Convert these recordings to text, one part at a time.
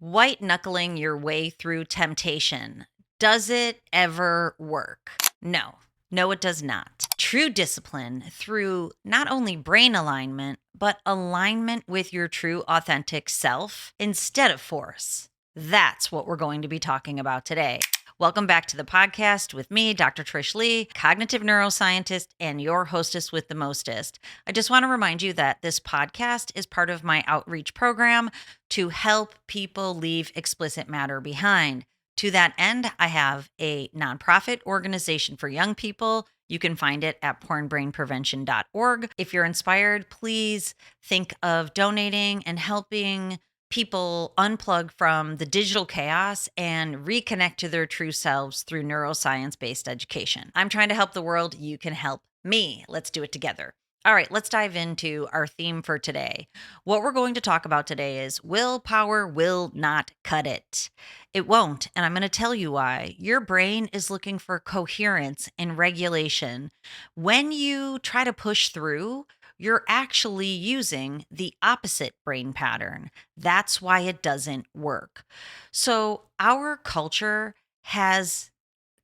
White-knuckling your way through temptation. Does it ever work? No. No, it does not. True discipline through not only brain alignment, but alignment with your true authentic self instead of force. That's what we're going to be talking about today. Welcome back to the podcast with me, Dr. Trish Leigh, cognitive neuroscientist and your hostess with the mostest. I just want to remind you that this podcast is part of my outreach program to help people leave explicit matter behind. To that end, I have a nonprofit organization for young people. You can find it at pornbrainprevention.org. If you're inspired, please think of donating and helping people unplug from the digital chaos and reconnect to their true selves through neuroscience-based education. I'm trying to help the world. You can help me. Let's do it together. All right, let's dive into our theme for today. What we're going to talk about today is willpower will not cut it. It won't, and I'm going to tell you why. Your brain is looking for coherence and regulation. When you try to push through, you're actually using the opposite brain pattern. That's why it doesn't work. So, our culture has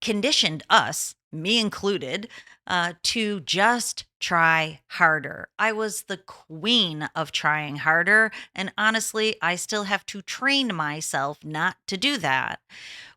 conditioned us, me included, to just try harder. I was the queen of trying harder. And honestly, I still have to train myself not to do that,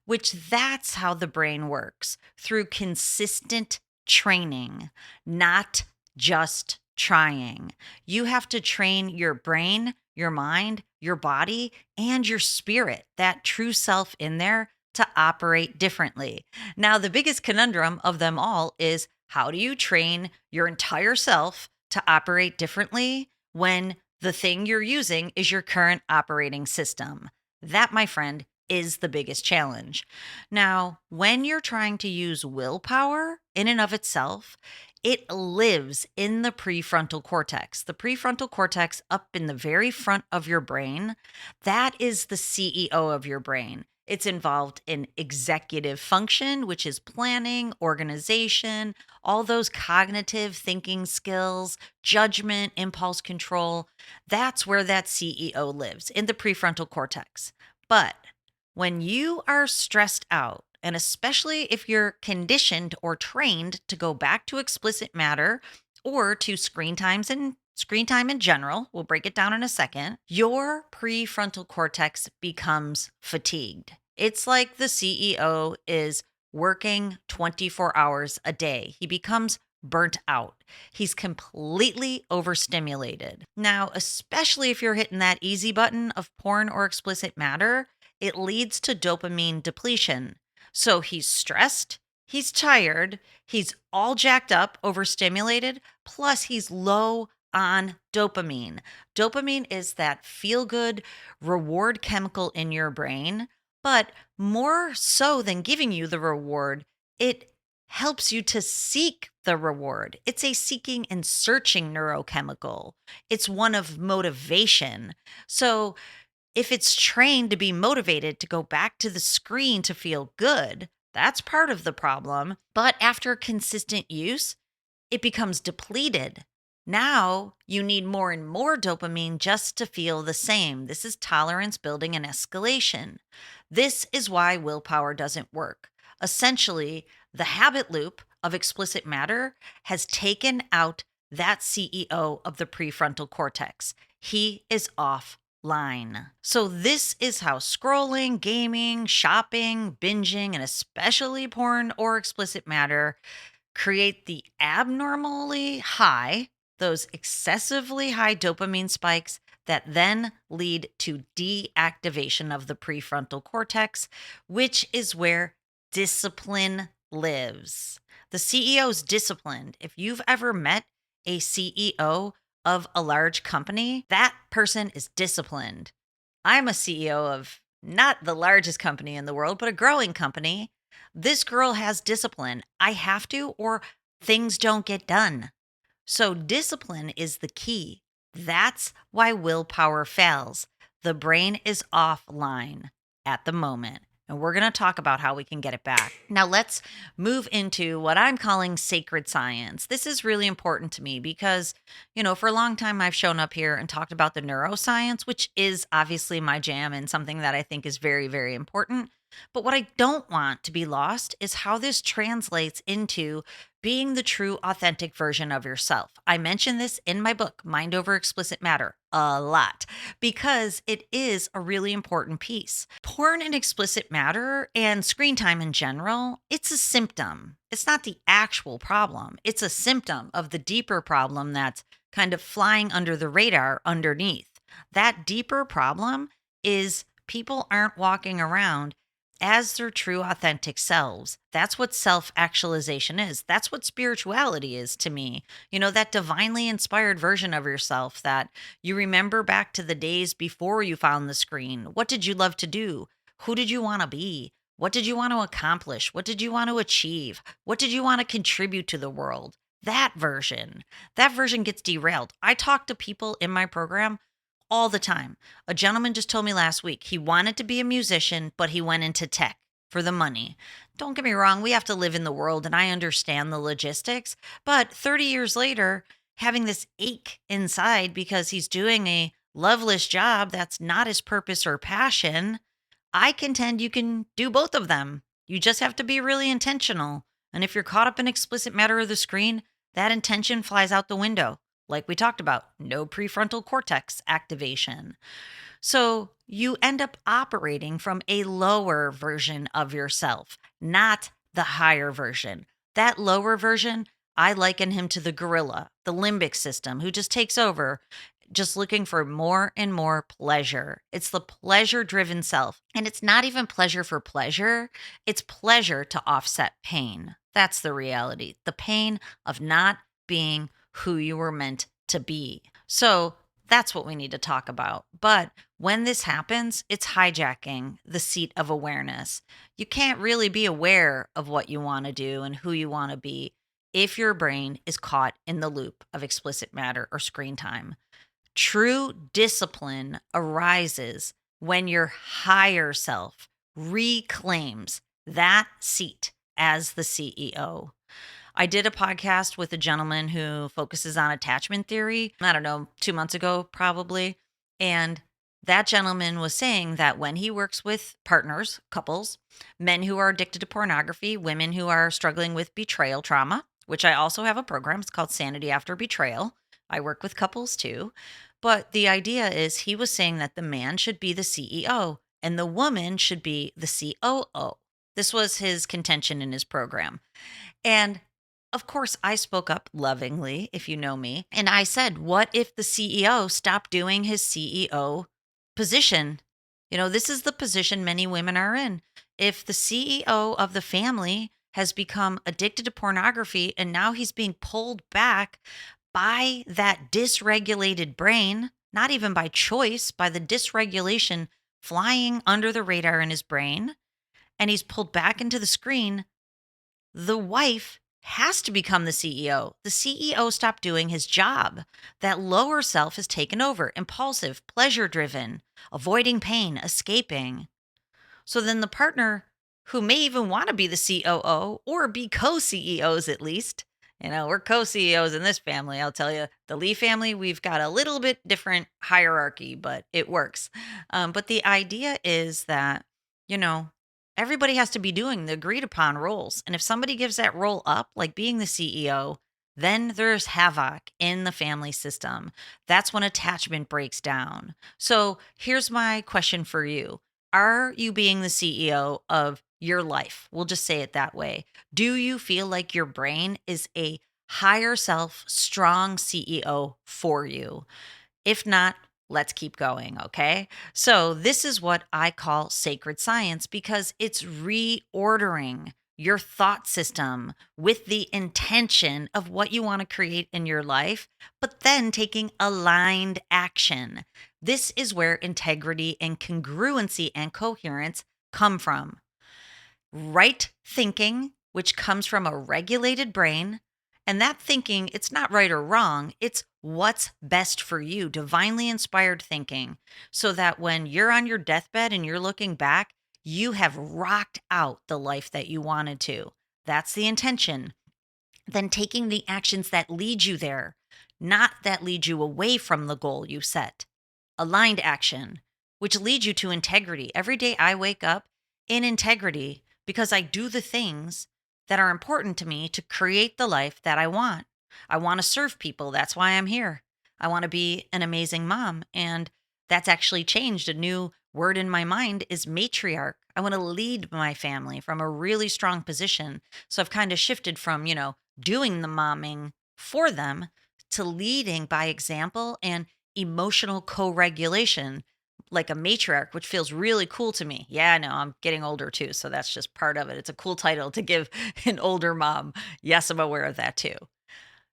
which that's how the brain works through consistent training, not just trying. You have to train your brain, your mind, your body, and your spirit, that true self in there, to operate differently. Now, the biggest conundrum of them all is how do you train your entire self to operate differently when the thing you're using is your current operating system? That, my friend, is the biggest challenge. Now, when you're trying to use willpower in and of itself, it lives in the prefrontal cortex. The prefrontal cortex, up in the very front of your brain, that is the CEO of your brain. It's involved in executive function, which is planning, organization, all those cognitive thinking skills, judgment, impulse control. That's where that CEO lives, in the prefrontal cortex. But when you are stressed out, and especially if you're conditioned or trained to go back to explicit matter or to screen time in general, we'll break it down in a second, your prefrontal cortex becomes fatigued. It's like the CEO is working 24 hours a day. He becomes burnt out. He's completely overstimulated. Now, especially if you're hitting that easy button of porn or explicit matter, it leads to dopamine depletion. So he's stressed, he's tired, he's all jacked up, overstimulated, plus he's low on dopamine. Dopamine is that feel good reward chemical in your brain, but more so than giving you the reward, it helps you to seek the reward. It's a seeking and searching neurochemical. It's one of motivation. So if it's trained to be motivated to go back to the screen to feel good, that's part of the problem. But after consistent use, it becomes depleted. Now you need more and more dopamine just to feel the same. This is tolerance building and escalation. This is why willpower doesn't work. Essentially, the habit loop of explicit matter has taken out that CEO of the prefrontal cortex. He is offline. So this is how scrolling, gaming, shopping, binging, and especially porn or explicit matter create the abnormally high, those excessively high dopamine spikes that then lead to deactivation of the prefrontal cortex, which is where discipline lives. The CEO's disciplined. If you've ever met a CEO of a large company, that person is disciplined. I'm a CEO of not the largest company in the world, but a growing company. This girl has discipline. I have to, or things don't get done. So, discipline is the key. That's why willpower fails. The brain is offline at the moment. And we're going to talk about how we can get it back. Now, let's move into what I'm calling sacred science. This is really important to me because, for a long time, I've shown up here and talked about the neuroscience, which is obviously my jam and something that I think is very, very important. But what I don't want to be lost is how this translates into being the true, authentic version of yourself. I mention this in my book, Mind Over Explicit Matter, a lot because it is a really important piece. Porn and explicit matter and screen time in general, it's a symptom. It's not the actual problem. It's a symptom of the deeper problem that's kind of flying under the radar underneath. That deeper problem is people aren't walking around as their true authentic selves. That's what self-actualization is. That's what spirituality is to me. That divinely inspired version of yourself that you remember back to the days before you found the screen. What did you love to do? Who did you want to be? What did you want to accomplish? What did you want to achieve? What did you want to contribute to the world? That version gets derailed. I talk to people in my program all the time. A gentleman just told me last week he wanted to be a musician, but he went into tech for the money. Don't get me wrong, we have to live in the world and I understand the logistics, but 30 years later, having this ache inside because he's doing a loveless job that's not his purpose or passion, I contend you can do both of them. You just have to be really intentional. And if you're caught up in explicit matter of the screen, that intention flies out the window. Like we talked about, no prefrontal cortex activation. So you end up operating from a lower version of yourself, not the higher version. That lower version, I liken him to the gorilla, the limbic system, who just takes over, just looking for more and more pleasure. It's the pleasure driven self. And it's not even pleasure for pleasure, it's pleasure to offset pain. That's the reality, the pain of not being who you were meant to be. So that's what we need to talk about. But when this happens, it's hijacking the seat of awareness. You can't really be aware of what you want to do and who you want to be if your brain is caught in the loop of explicit matter or screen time. True discipline arises when your higher self reclaims that seat as the CEO. I did a podcast with a gentleman who focuses on attachment theory, I don't know, 2 months ago, probably. And that gentleman was saying that when he works with partners, couples, men who are addicted to pornography, women who are struggling with betrayal trauma, which I also have a program, it's called Sanity After Betrayal. I work with couples too. But the idea is he was saying that the man should be the CEO and the woman should be the COO. This was his contention in his program. And of course, I spoke up lovingly, if you know me, and I said, what if the CEO stopped doing his CEO position? This is the position many women are in. If the CEO of the family has become addicted to pornography and now he's being pulled back by that dysregulated brain, not even by choice, by the dysregulation flying under the radar in his brain, and he's pulled back into the screen, the wife has to become the CEO. The CEO stopped doing his job. That lower self has taken over, impulsive, pleasure driven, avoiding pain, escaping. So then the partner who may even want to be the COO or be co CEOs at least, we're co CEOs in this family. I'll tell you, the Lee family, we've got a little bit different hierarchy, but it works. But the idea is that, you know, everybody has to be doing the agreed upon roles. And if somebody gives that role up, like being the CEO, then there's havoc in the family system. That's when attachment breaks down. So here's my question for you. Are you being the CEO of your life? We'll just say it that way. Do you feel like your brain is a higher self, strong CEO for you? If not, let's keep going, okay? So, this is what I call sacred science because it's reordering your thought system with the intention of what you want to create in your life, but then taking aligned action. This is where integrity and congruency and coherence come from. Right thinking, which comes from a regulated brain, and that thinking, it's not right or wrong, it's what's best for you, divinely inspired thinking, so that when you're on your deathbed and you're looking back, you have rocked out the life that you wanted to. That's the intention. Then taking the actions that lead you there, not that lead you away from the goal you set. Aligned action, which leads you to integrity. Every day I wake up in integrity because I do the things that are important to me to create the life that I want. I want to serve people. That's why I'm here. I want to be an amazing mom. And that's actually changed. A new word in my mind is matriarch. I want to lead my family from a really strong position. So I've kind of shifted from, doing the momming for them to leading by example and emotional co-regulation like a matriarch, which feels really cool to me. Yeah, no, I'm getting older too, so that's just part of it. It's a cool title to give an older mom. Yes, I'm aware of that too.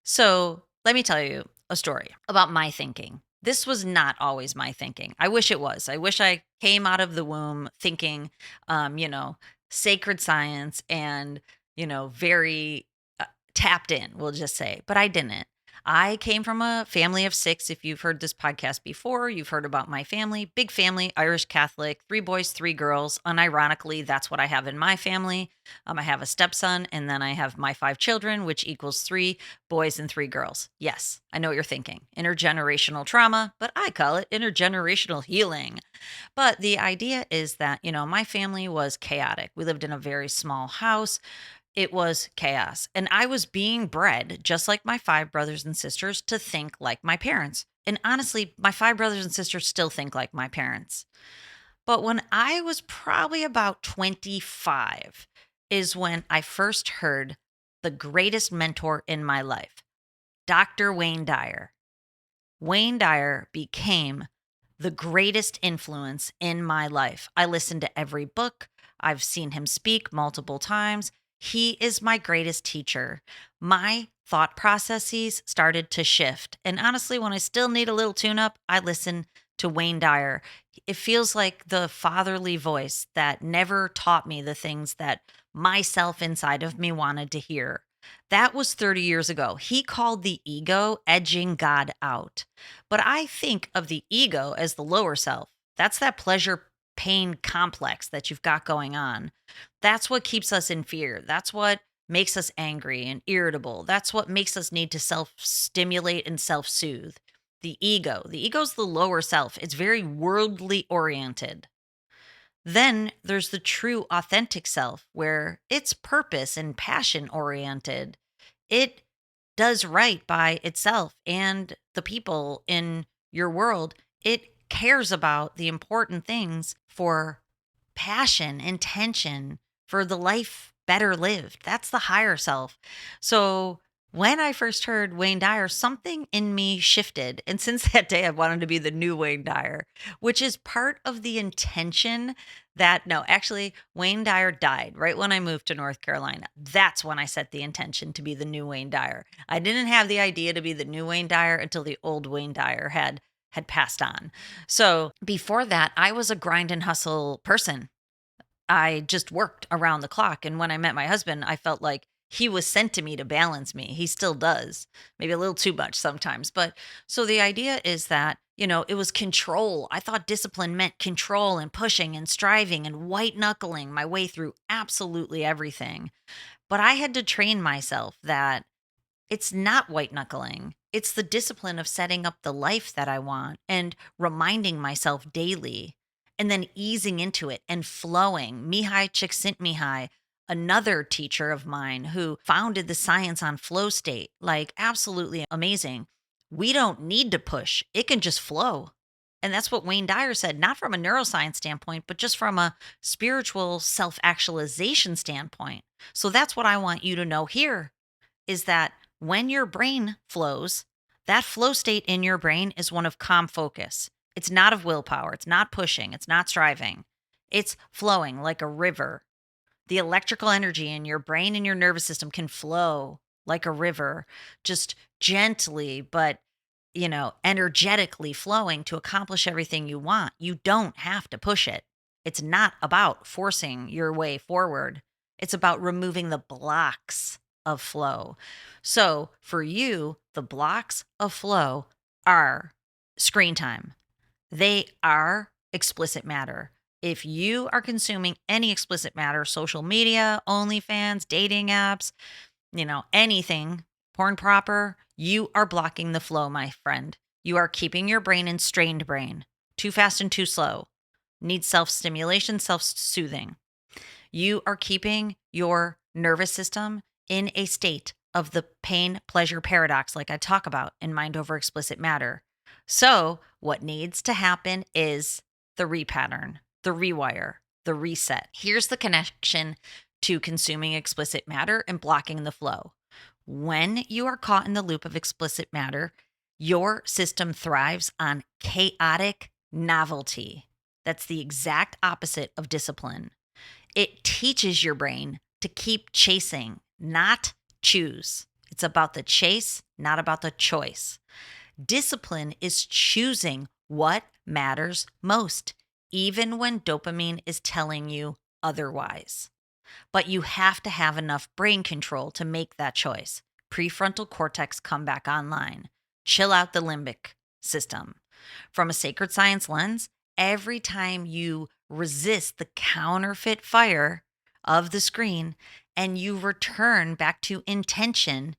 So let me tell you a story about my thinking. This was not always my thinking. I wish it was. I wish I came out of the womb thinking, um, you know, sacred science and, very tapped in, we'll just say, but I didn't. I came from a family of six. If you've heard this podcast before, you've heard about my family. Big family, Irish Catholic, three boys, three girls. Unironically, that's what I have in my family. I have a stepson, and then I have my five children, which equals three boys and three girls. Yes, I know what you're thinking. Intergenerational trauma, but I call it intergenerational healing. But the idea is that, my family was chaotic. We lived in a very small house. It was chaos. And I was being bred, just like my five brothers and sisters, to think like my parents. And honestly, my five brothers and sisters still think like my parents. But when I was probably about 25, is when I first heard the greatest mentor in my life, Dr. Wayne Dyer. Wayne Dyer became the greatest influence in my life. I listened to every book. I've seen him speak multiple times. He is my greatest teacher. My thought processes started to shift. And honestly, when I still need a little tune up, I listen to Wayne Dyer. It feels like the fatherly voice that never taught me the things that myself inside of me wanted to hear. That was 30 years ago. He called the ego edging God out. But I think of the ego as the lower self. That's that pleasure pain complex that you've got going on. That's what keeps us in fear. That's what makes us angry and irritable. That's what makes us need to self stimulate and self soothe. The ego. The ego's the lower self. It's very worldly oriented. Then there's the true authentic self where it's purpose and passion oriented. It does right by itself and the people in your world. It cares about the important things for passion, intention, for the life better lived. That's the higher self. So when I first heard Wayne Dyer, something in me shifted. And since that day, I've wanted to be the new Wayne Dyer, which is part of the intention that, no, actually, Wayne Dyer died right when I moved to North Carolina. That's when I set the intention to be the new Wayne Dyer. I didn't have the idea to be the new Wayne Dyer until the old Wayne Dyer had passed on. So before that, I was a grind and hustle person. I just worked around the clock. And when I met my husband, I felt like he was sent to me to balance me. He still does, maybe a little too much sometimes. But so the idea is that, it was control. I thought discipline meant control and pushing and striving and white knuckling my way through absolutely everything. But I had to train myself that it's not white knuckling. It's the discipline of setting up the life that I want and reminding myself daily and then easing into it and flowing. Mihai Csikszentmihalyi, another teacher of mine who founded the science on flow state, like absolutely amazing. We don't need to push. It can just flow. And that's what Wayne Dyer said, not from a neuroscience standpoint, but just from a spiritual self actualization standpoint. So that's what I want you to know here is that when your brain flows, that flow state in your brain is one of calm focus. It's not of willpower. It's not pushing. It's not striving. It's flowing like a river. The electrical energy in your brain and your nervous system can flow like a river, just gently, but energetically flowing to accomplish everything you want. You don't have to push it. It's not about forcing your way forward. It's about removing the blocks of flow. So for you, the blocks of flow are screen time. They are explicit matter. If you are consuming any explicit matter, social media, OnlyFans, dating apps, anything porn proper, you are blocking the flow, my friend. You are keeping your brain in strained brain, too fast and too slow, needs self-stimulation, self-soothing. You are keeping your nervous system in a state of the pain pleasure paradox, like I talk about in Mind Over Explicit Matter. So, what needs to happen is the repattern, the rewire, the reset. Here's the connection to consuming explicit matter and blocking the flow. When you are caught in the loop of explicit matter, your system thrives on chaotic novelty. That's the exact opposite of discipline. It teaches your brain to keep chasing, not choose. It's about the chase, not about the choice. Discipline is choosing what matters most, even when dopamine is telling you otherwise. But you have to have enough brain control to make that choice. Prefrontal cortex come back online. Chill out the limbic system. From a sacred science lens, every time you resist the counterfeit fire of the screen and you return back to intention,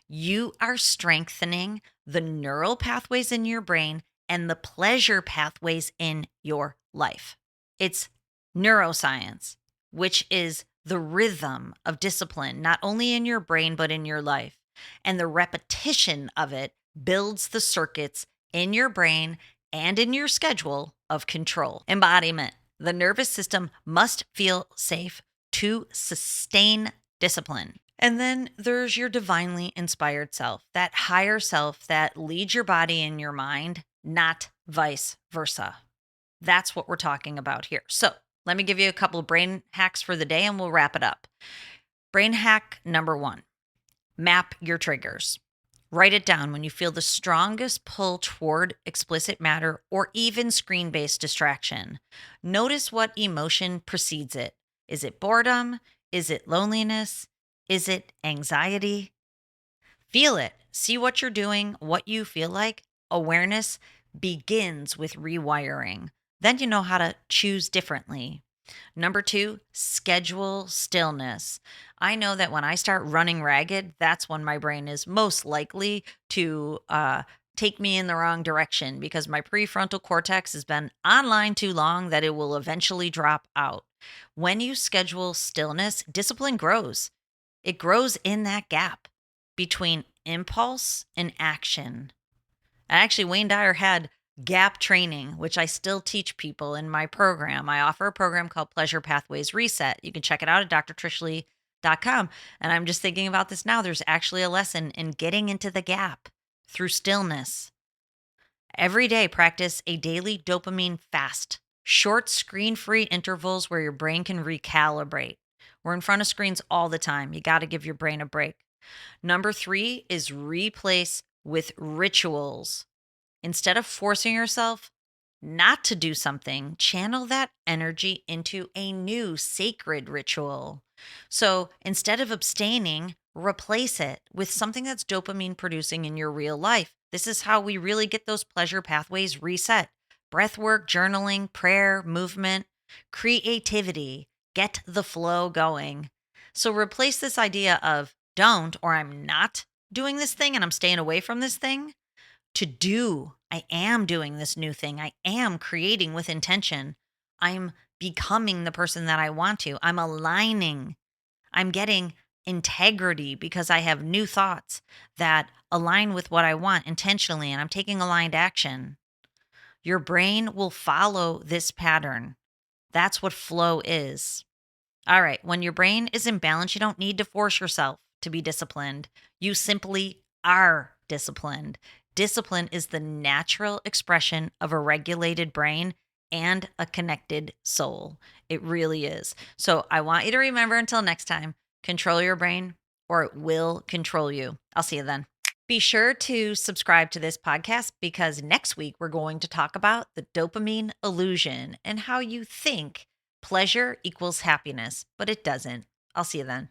you are strengthening the neural pathways in your brain and the pleasure pathways in your life. It's neuroscience, which is the rhythm of discipline, not only in your brain, but in your life. And the repetition of it builds the circuits in your brain and in your schedule of control. Embodiment. The nervous system must feel safe to sustain discipline. And then there's your divinely inspired self, that higher self that leads your body and your mind, not vice versa. That's what we're talking about here. So let me give you a couple of brain hacks for the day and we'll wrap it up. Brain hack number 1, map your triggers. Write it down when you feel the strongest pull toward explicit matter or even screen-based distraction. Notice what emotion precedes it. Is it boredom? Is it loneliness? Is it anxiety? Feel it. See what you're doing, what you feel like. Awareness begins with rewiring. Then you know how to choose differently. Number 2, schedule stillness. I know that when I start running ragged, that's when my brain is most likely to take me in the wrong direction because my prefrontal cortex has been online too long that it will eventually drop out. When you schedule stillness, discipline grows. It grows in that gap between impulse and action. Actually, Wayne Dyer had gap training, which I still teach people in my program. I offer a program called Pleasure Pathways Reset. You can check it out at drtrishleigh.com. And I'm just thinking about this now. There's actually a lesson in getting into the gap through stillness. Every day, practice a daily dopamine fast, short screen-free intervals where your brain can recalibrate. We're in front of screens all the time. You got to give your brain a break. Number 3 is replace with rituals. Instead of forcing yourself not to do something, channel that energy into a new sacred ritual. So instead of abstaining, replace it with something that's dopamine producing in your real life. This is how we really get those pleasure pathways reset. Breath work, journaling, prayer, movement, creativity. Get the flow going. So replace this idea of don't, or I'm not doing this thing and I'm staying away from this thing, to do. I am doing this new thing. I am creating with intention. I'm becoming the person that I want to. I'm aligning. I'm getting integrity because I have new thoughts that align with what I want intentionally, and I'm taking aligned action. Your brain will follow this pattern. That's what flow is. All right. When your brain is in balance, you don't need to force yourself to be disciplined. You simply are disciplined. Discipline is the natural expression of a regulated brain and a connected soul. It really is. So I want you to remember until next time, control your brain or it will control you. I'll see you then. Be sure to subscribe to this podcast because next week we're going to talk about the dopamine illusion and how you think pleasure equals happiness, but it doesn't. I'll see you then.